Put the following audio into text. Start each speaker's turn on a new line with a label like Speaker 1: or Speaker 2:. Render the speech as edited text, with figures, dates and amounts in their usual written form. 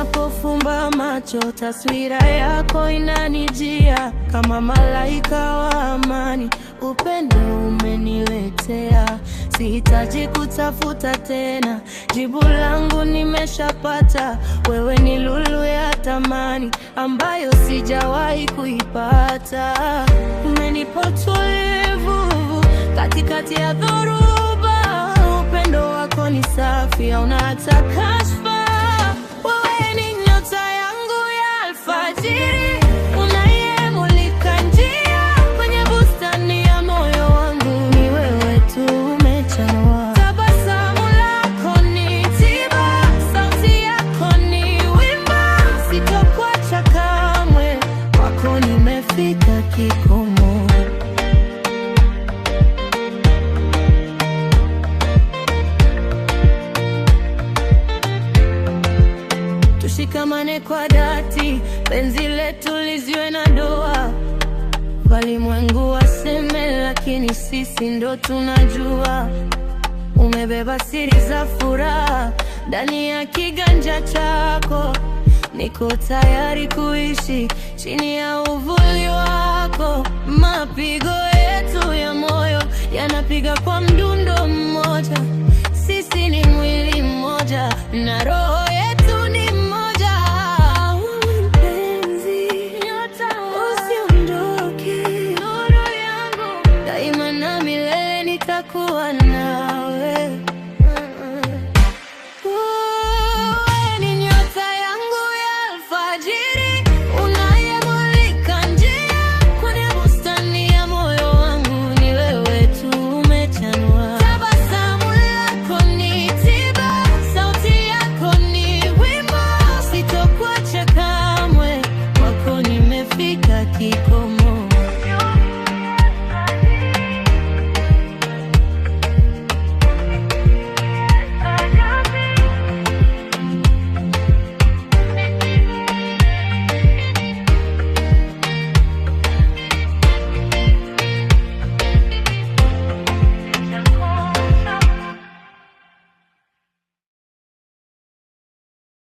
Speaker 1: Ninapofumba macho, taswira yako inanijia kama malaika wa amani. Upendo umeniletea, sihitaji kutafuta tena, jibu langu nimeshapata. Wewe ni lulu ya thamani ambayo sijawahi kuipata. Umenipa utulivu katikati ya dhoruba, upendo wako ni safi, hauna hata kashfa. Wewe ni nyota yangu ya alfajiri, unayemulika njia kwenye bustani ya moyo wangu. Ni wewe tu umechanua, tabasamu lako ni tiba, sauti yako ni wimbo. Sitokuacha kamwe, kwako nimefika kikomo. Tushikamane kwa dhati, penzi letu liziwe na doa. Walimwengu waseme, lakini sisi ndo tunajua. Umebeba siri za furaha ndani ya kiganja chako. Niko tayari kuishi chini ya uvuli